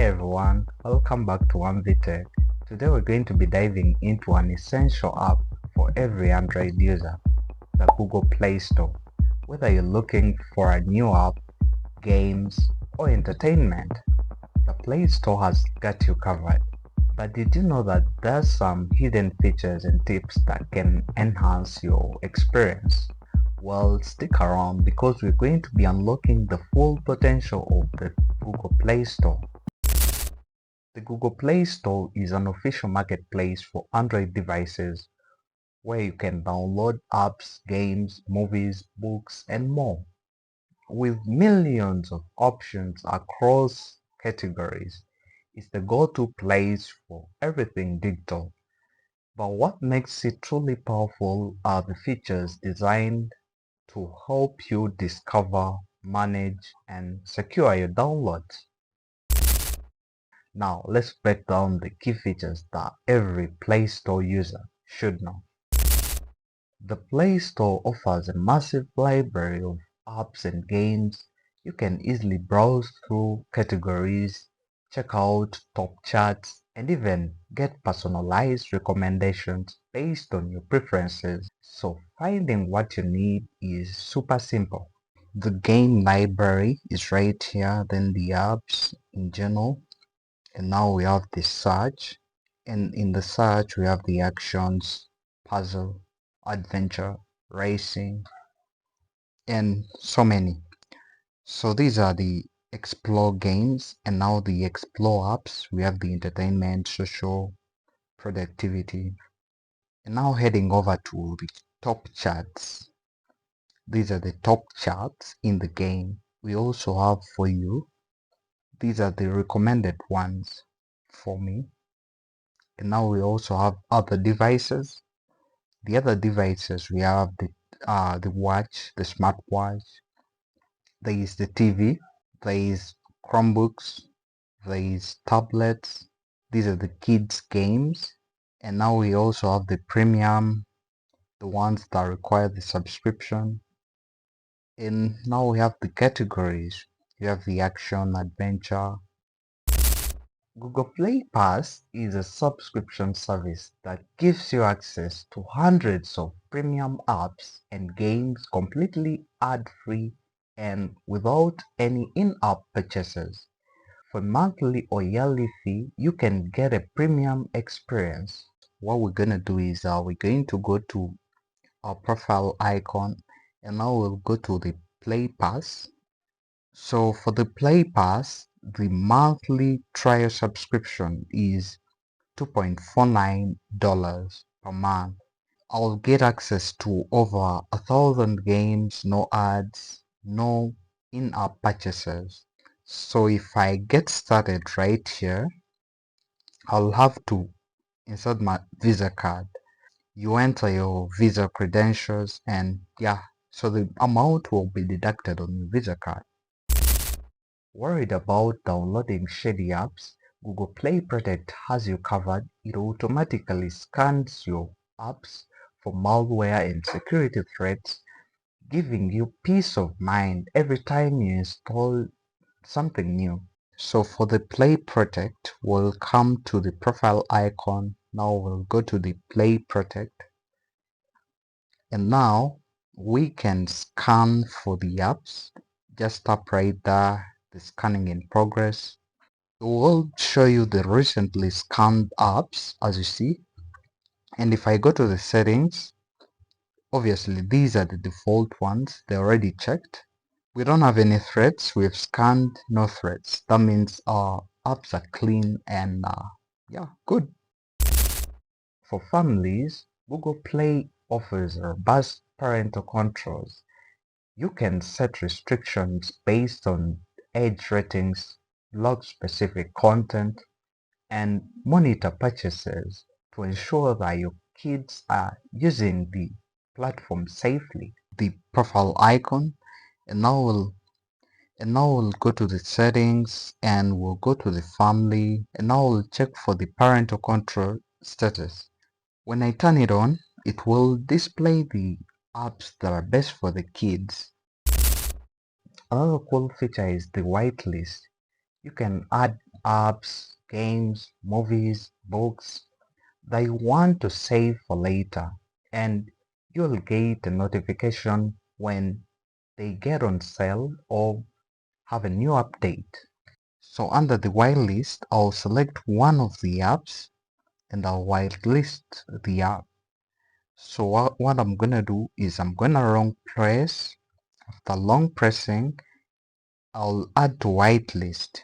Hey everyone, welcome back to OneVTech. Today we're going to be diving into an essential app for every Android user, the Google Play Store. Whether you're looking for a new app, games, or entertainment, the Play Store has got you covered. But did you know that there's some hidden features and tips that can enhance your experience? Well, stick around because we're going to be unlocking the full potential of the Google Play Store. The Google Play Store is an official marketplace for Android devices where you can download apps, games, movies, books, and more. With millions of options across categories, it's the go-to place for everything digital. But what makes it truly powerful are the features designed to help you discover, manage, and secure your downloads. Now let's break down the key features that every Play Store user should know. The Play Store offers a massive library of apps and games. You can easily browse through categories, check out top charts, and even get personalized recommendations based on your preferences. So finding what you need is super simple. The game library is right here, then the apps in general, and now we have the search, and in the search we have the actions, puzzle, adventure, racing, and so many. So these are the explore games, and now the explore apps. We have the entertainment, social, productivity, and now heading over to the top charts. These are the top charts in the game. We also have for you, these are the recommended ones for me. And now we also have other devices. The other devices we have the watch, the smartwatch. There is the TV. There is Chromebooks. There is tablets. These are the kids games. And now we also have the premium, the ones that require the subscription. And now we have the categories. You have the action, adventure. Google Play Pass is a subscription service that gives you access to hundreds of premium apps and games completely ad-free and without any in-app purchases. For monthly or yearly fee, you can get a premium experience. What we're gonna do is we're going to go to our profile icon, and now we'll go to the Play Pass. So for the Play Pass, the monthly trial subscription is $2.49 per month. I'll get access to over 1,000 games, no ads, no in-app purchases. So if I get started right here, I'll have to insert my Visa card. You enter your Visa credentials, and yeah, so the amount will be deducted on your Visa card. Worried about downloading shady apps? Google Play Protect has you covered. It automatically scans your apps for malware and security threats, giving you peace of mind every time you install something new. So for the Play Protect, we'll come to the profile icon. Now we'll go to the Play Protect, and now we can scan for the apps. Just tap right there, the scanning in progress. It will show you the recently scanned apps, as you see. And if I go to the settings, obviously these are the default ones. They're already checked. We don't have any threats. We've scanned no threats. That means our apps are clean and yeah, good. For families, Google Play offers robust parental controls. You can set restrictions based on age ratings, block specific content, and monitor purchases to ensure that your kids are using the platform safely. The profile icon, and now we'll go to the settings, and we'll go to the family, and now we'll check for the parental control status. When I turn it on, it will display the apps that are best for the kids. Another cool feature is the whitelist. You can add apps, games, movies, books that you want to save for later, and you'll get a notification when they get on sale or have a new update. So under the whitelist, I'll select one of the apps and I'll whitelist the app. So what I'm gonna do is I'm gonna long press. After long pressing, I'll add to whitelist.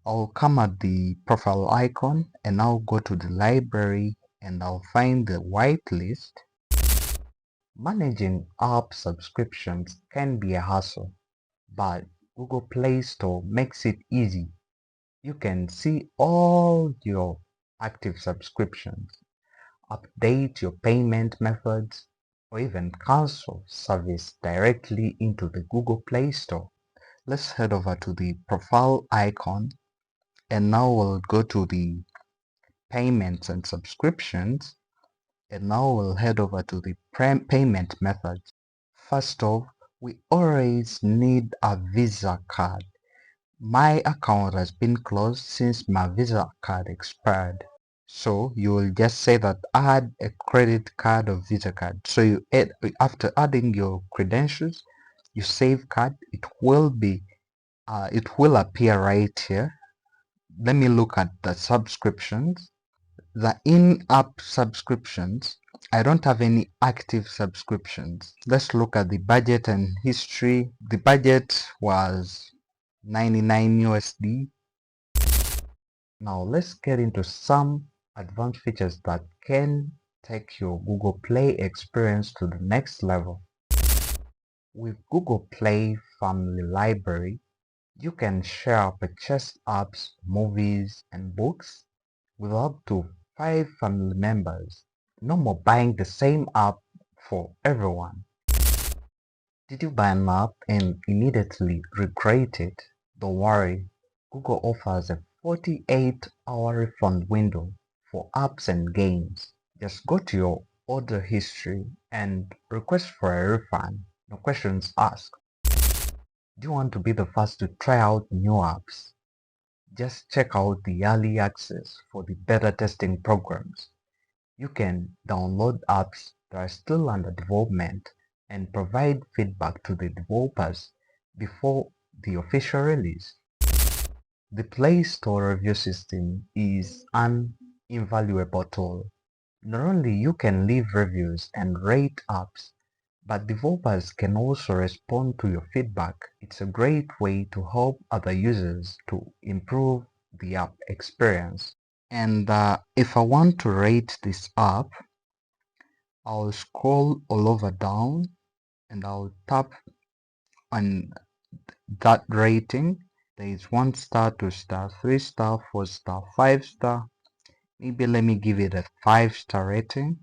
I'll come at the profile icon and I'll go to the library and I'll find the whitelist. Managing app subscriptions can be a hassle, but Google Play Store makes it easy. You can see all your active subscriptions, update your payment methods, or even cancel service directly into the Google Play Store. Let's head over to the profile icon and now we'll go to the payments and subscriptions and now we'll head over to the payment methods. First off, we always need a Visa card. My account has been closed since my Visa card expired. So you will just say that add a credit card or Visa card. So you add, after adding your credentials, you save card, it will appear right here. Let me look at the subscriptions. The in-app subscriptions, I don't have any active subscriptions. Let's look at the budget and history. The budget was 99 USD. Now let's get into some advanced features that can take your Google Play experience to the next level. With Google Play Family Library, you can share purchased apps, movies, and books with up to 5 family members. No more buying the same app for everyone. Did you buy an app and immediately regret it? Don't worry, Google offers a 48-hour refund window for apps and games. Just go to your order history and request for a refund. No questions asked. Do you want to be the first to try out new apps? Just check out the early access for the beta testing programs. You can download apps that are still under development and provide feedback to the developers before the official release. The Play Store review system is an invaluable tool. Not only you can leave reviews and rate apps, but developers can also respond to your feedback. It's a great way to help other users to improve the app experience. And if I want to rate this app, I'll scroll all over down and I'll tap on that rating. There is 1 star, 2 star, 3 star, 4 star, 5 star. Maybe let me give it a 5-star rating.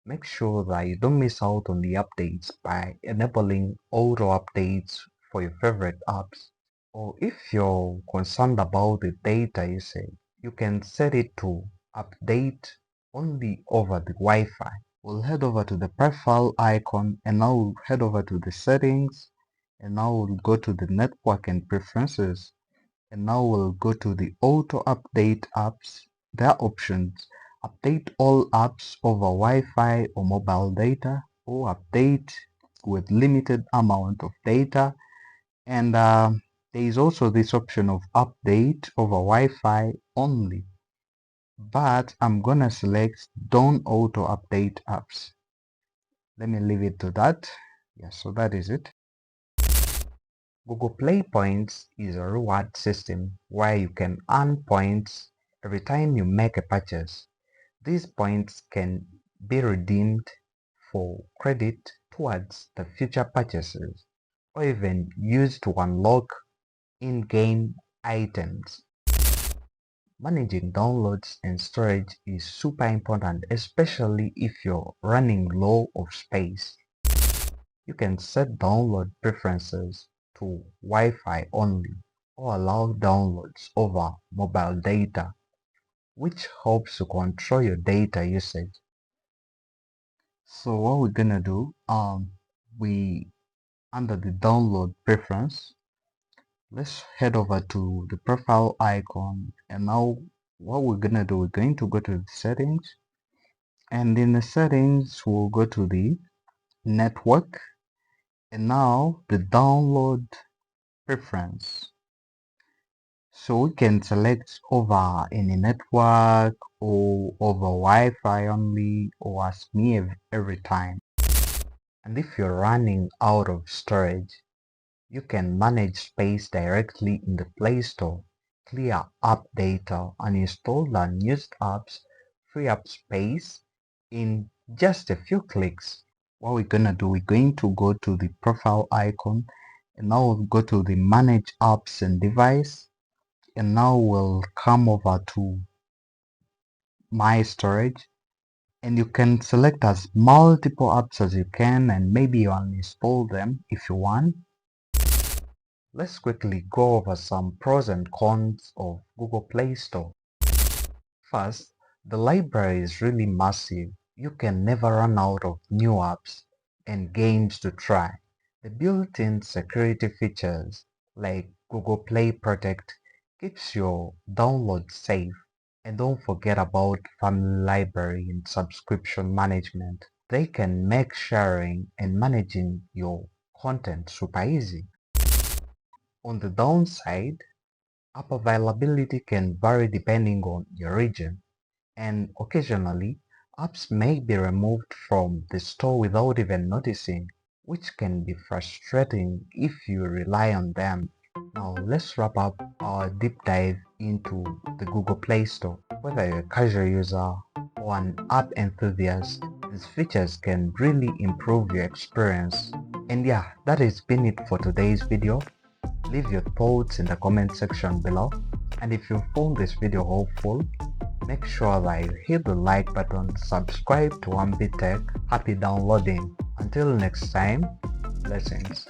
Make sure that you don't miss out on the updates by enabling auto updates for your favorite apps. Or if you're concerned about the data usage, you can set it to update only over the Wi-Fi. We'll head over to the profile icon and now we'll head over to the settings and now we'll go to the network and preferences and now we'll go to the auto update apps. There are options: update all apps over Wi-Fi or mobile data, or update with limited amount of data. And there is also this option of update over Wi-Fi only, but I'm gonna select don't auto update apps. Let me leave it to that. Yeah, so that is it. Google Play Points is a reward system where you can earn points every time you make a purchase. These points can be redeemed for credit towards the future purchases or even used to unlock in-game items. Managing downloads and storage is super important, especially if you're running low of space. You can set download preferences to Wi-Fi only or allow downloads over mobile data, which helps to control your data usage. So what we're gonna do, we under the download preference, Let's head over to the profile icon, and now what we're gonna do, we're going to go to the settings, and in the settings we'll go to the network, and now the download preference. So we can select over any network or over Wi-Fi only or as me every time. And if you're running out of storage, you can manage space directly in the Play Store, clear app data, and install unused apps, free up space in just a few clicks. What we're gonna do, we're going to go to the profile icon, and now we'll go to the manage apps and device, and now we'll come over to my storage, and you can select as multiple apps as you can, and maybe you uninstall them if you want. Let's quickly go over some pros and cons of Google Play Store. First, the library is really massive. You can never run out of new apps and games to try. The built-in security features like Google Play Protect keeps your downloads safe. And don't forget about family library and subscription management. They can make sharing and managing your content super easy. On the downside, app availability can vary depending on your region, and occasionally apps may be removed from the store without even noticing, which can be frustrating if you rely on them. Now let's wrap up our deep dive into the Google Play Store. Whether you're a casual user or an app enthusiast, these features can really improve your experience. And yeah, that has been it for today's video. Leave your thoughts in the comment section below, and if you found this video helpful, make sure that you hit the like button, subscribe to 1B Tech. Happy downloading. Until next time, blessings.